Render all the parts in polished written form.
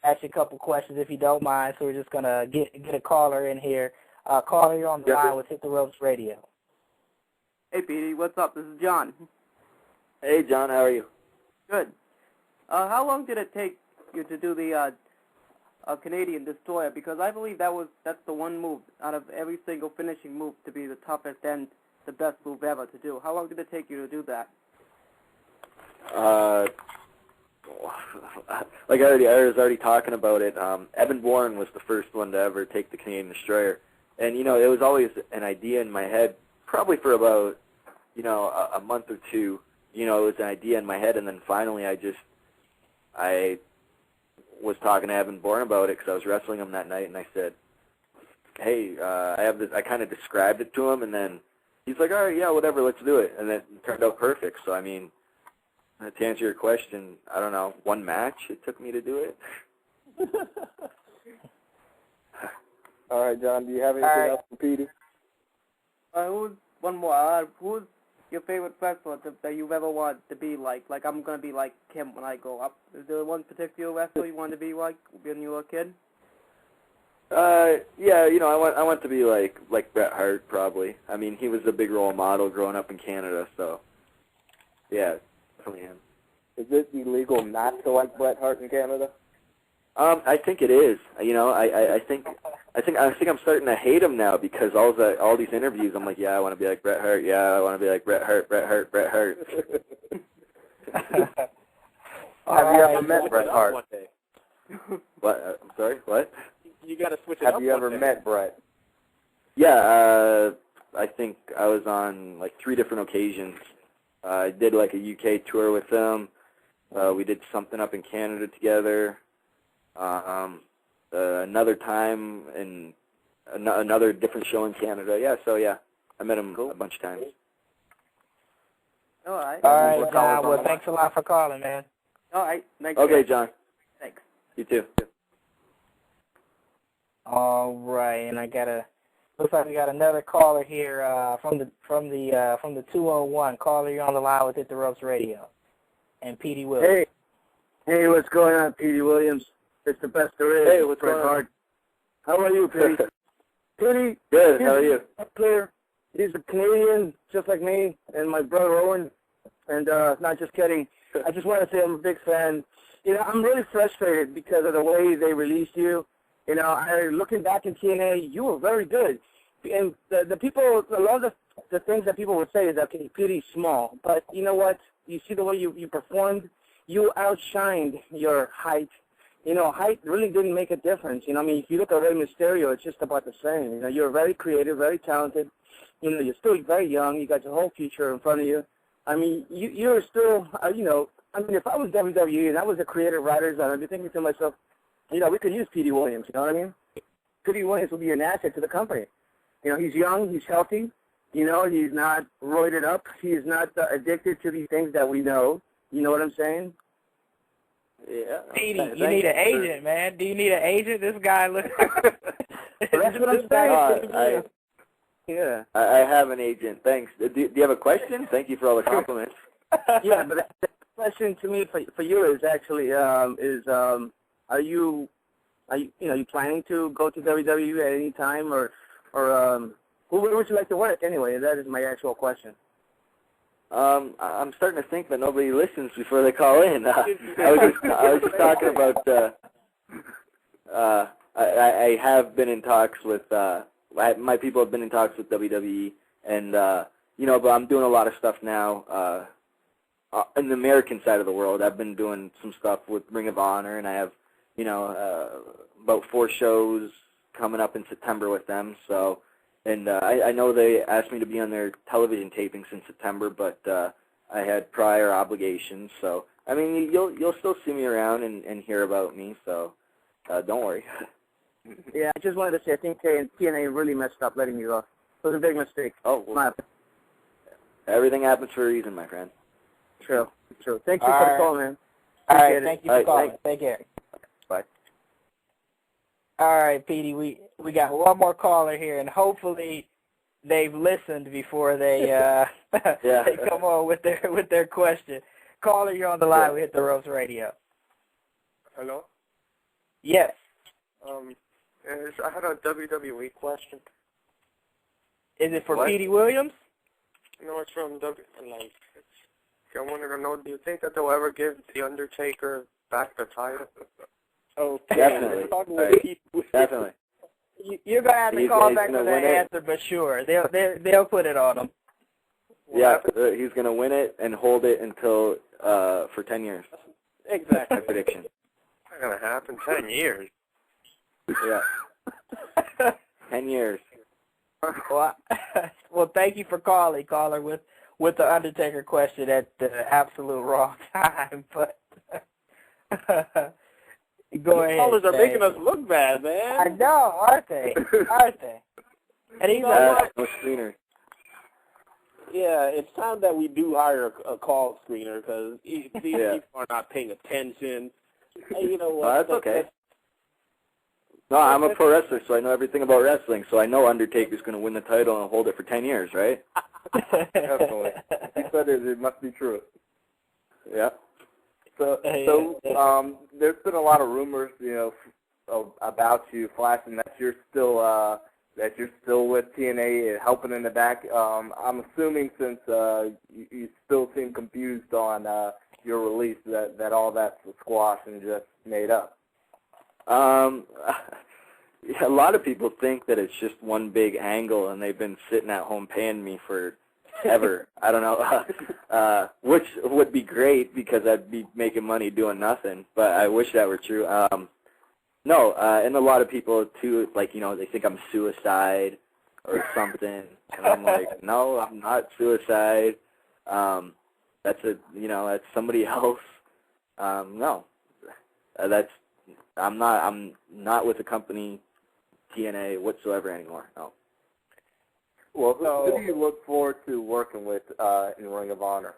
ask you a couple questions if you don't mind. So we're just gonna get a caller in here. Caller, you're on the line with Hit the Ropes Radio. Hey, Petey, what's up? This is John. Hey, John, how are you? Good. How long did it take you to do the Canadian Destroyer? Because I believe that's the one move out of every single finishing move to be the toughest and the best move ever to do. How long did it take you to do that? Like I was already talking about it. Evan Bourne was the first one to ever take the Canadian Destroyer, and it was always an idea in my head, probably for about a month or two. It was an idea in my head, and then finally I was talking to Evan Bourne about it because I was wrestling him that night, and I said, hey, I have this. I kind of described it to him, and then he's like, all right, yeah, whatever, let's do it, and then it turned out perfect. So I mean, to answer your question, I don't know, one match it took me to do it. All right, John, do you have anything else for Petey? Who's one more? Who's your favorite wrestler that you've ever wanted to be like? Like, I'm going to be like him when I grow up. Is there one particular wrestler you wanted to be like when you were a kid? Yeah, I want to be like Bret Hart, probably. I mean, he was a big role model growing up in Canada, so yeah, definitely him. Is it illegal not to like Bret Hart in Canada? I think it is. I think I'm starting to hate him now because all these interviews, I'm like, yeah, I want to be like Bret Hart. Yeah, I want to be like Bret Hart. Bret Hart. Have you ever met Bret Hart? One day. What? I'm sorry. What? You got to switch it up. Have you ever met Bret? Yeah. I think I was on like 3 different occasions. I did like a UK tour with him. We did something up in Canada together. Another time in another different show in Canada. Yeah, so yeah, I met him a bunch of times. All right. All right, John. Well, thanks a lot for calling, man. All right. Thanks. Okay, John. Thanks. You too. All right, and looks like we got another caller here from the 201. Caller, you're on the line with Hit the Ropes Radio, and Petey Williams. Hey, what's going on, Petey Williams? It's the best there is. Hey, what's going on? How are you, Petey? Petey? Good, how are you? Player. He's a Canadian, just like me, and my brother Owen. And not just kidding. I just want to say I'm a big fan. I'm really frustrated because of the way they released you. Looking back in TNA, you were very good. And the people, a lot of the things that people would say is, okay, Petey's small. But you know what? You see the way you performed? You outshined your height. Height really didn't make a difference. If you look at Rey Mysterio, it's just about the same. You're very creative, very talented. You're still very young. You got your whole future in front of you. You're still, if I was WWE and I was the creative writers, I'd be thinking to myself, we could use Petey Williams, you know what I mean? Petey Williams would be an asset to the company. He's young, he's healthy, he's not roided up, he's not addicted to these things that we know. You know what I'm saying? Yeah. Petey, you need an agent, man. Do you need an agent? This guy looks. That's what I'm saying. Yeah. I have an agent. Thanks. Do you have a question? Thank you for all the compliments. Yeah, but the question to me for you is actually are you planning to go to WWE at any time or where would you like to work anyway? That is my actual question. I'm starting to think that nobody listens before they call in. I was just talking about. I have been in talks with. My people have been in talks with WWE, and but I'm doing a lot of stuff now in the American side of the world. I've been doing some stuff with Ring of Honor, and I have about 4 shows coming up in September with them. So. And I know they asked me to be on their television tapings in September, but I had prior obligations. So I mean, you'll still see me around and hear about me. So don't worry. Yeah, I just wanted to say I think TNA really messed up letting you go. It was a big mistake. Oh, well, everything happens for a reason, my friend. True. Thank you for the call, man. All right, thank you for calling. Take care. Bye. All right, Petey, we got one more caller here, and hopefully they've listened before they they come on with their question. Caller, you're on the line. We Hit the Ropes Radio. Hello? Yes. I had a WWE question. Is it for What? Petey Williams? No, it's from I wanted to know, do you think that they'll ever give The Undertaker back the title? Okay. Definitely. Definitely. You're gonna have to He's call back gonna for that win it. answer, but sure, they'll put it on him. Yeah, he's going to win it and hold it until for 10 years. Exactly. My prediction. It's not going to happen. 10 years. Yeah. 10 years. Well, thank you for calling, caller, with the Undertaker question at the absolute wrong time. But go ahead. Callers are Dave. making us look bad, man. I know, aren't they? Aren't they? And he's like, No screener. Yeah, it's time that we do hire a call screener because these people are not paying attention. Hey, you know what? Oh, that's okay. No, I'm a pro wrestler, so I know everything about wrestling. So I know Undertaker's going to win the title and hold it for 10 years, right? Definitely. He said it must be true. Yeah. So there's been a lot of rumors, about you, flashing that you're still with TNA, helping in the back. I'm assuming since you still seem confused on your release that all that's a squash and just made up. A lot of people think that it's just one big angle, and they've been sitting at home paying me for ever. I don't know, which would be great because I'd be making money doing nothing, but I wish that were true. No, and a lot of people, too, like, they think I'm suicide or something, and I'm like, no, I'm not suicide. That's somebody else. No, I'm not with the company TNA whatsoever anymore. No. Well, who do you look forward to working with in Ring of Honor?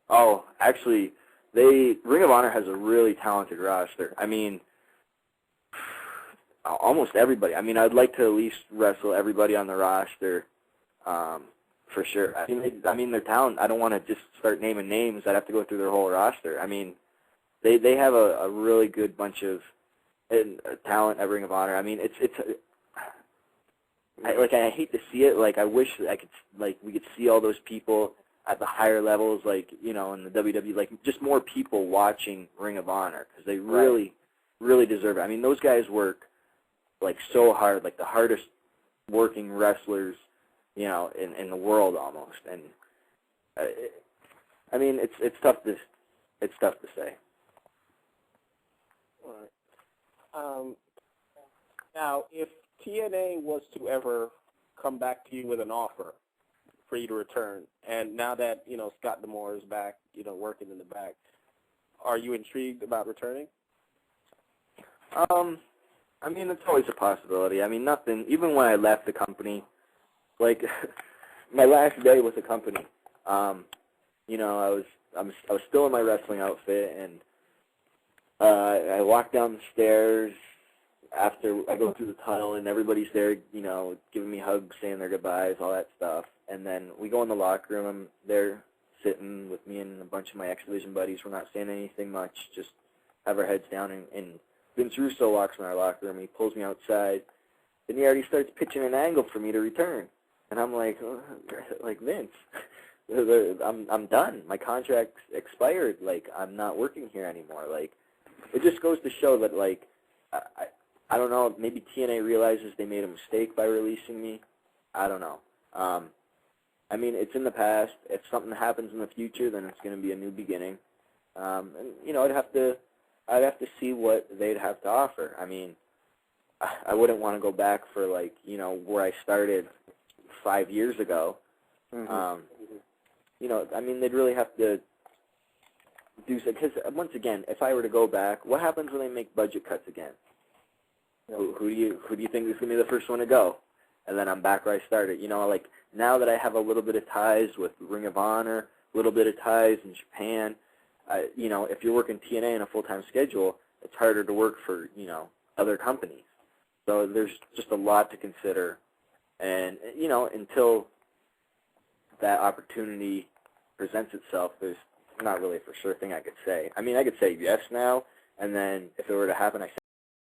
Oh, actually, Ring of Honor has a really talented roster. I mean, almost everybody. I mean, I'd like to at least wrestle everybody on the roster, for sure. I mean, their talent. I don't want to just start naming names. I'd have to go through their whole roster. I mean, they have a really good bunch of talent at Ring of Honor. I mean, I hate to see it. Like, I wish we could see all those people at the higher levels, like, in the WWE, like, just more people watching Ring of Honor because they really, really deserve it. I mean, those guys work, like, so hard, like the hardest working wrestlers, in the world almost. And, I mean, it's tough to say. All right. Now, if TNA was to ever come back to you with an offer for you to return, and now that, Scott D'Amore is back, working in the back, are you intrigued about returning? I mean, it's always a possibility. I mean, nothing, even when I left the company, like, my last day with the company, I was still in my wrestling outfit, and I walked down the stairs after I go through the tunnel, and everybody's there, giving me hugs, saying their goodbyes, all that stuff. And then we go in the locker room. I'm there sitting with me and a bunch of my X-Division buddies. We're not saying anything much, just have our heads down. And Vince Russo walks in our locker room. He pulls me outside, and he already starts pitching an angle for me to return. And I'm like Vince, I'm done. My contract's expired. Like, I'm not working here anymore. Like, it just goes to show that, like, I don't know, maybe TNA realizes they made a mistake by releasing me. I don't know. I mean, it's in the past. If something happens in the future, then it's going to be a new beginning. And, I'd have to see what they'd have to offer. I mean, I wouldn't want to go back for, like, where I started 5 years ago. Mm-hmm. I mean, they'd really have to do so. Because, once again, if I were to go back, what happens when they make budget cuts again? Who do you think is going to be the first one to go? And then I'm back where I started. Like, now that I have a little bit of ties with Ring of Honor, a little bit of ties in Japan, if you're working TNA in a full-time schedule, it's harder to work for, other companies. So there's just a lot to consider. And, until that opportunity presents itself, there's not really a for sure thing I could say. I mean, I could say yes now, and then if it were to happen, I say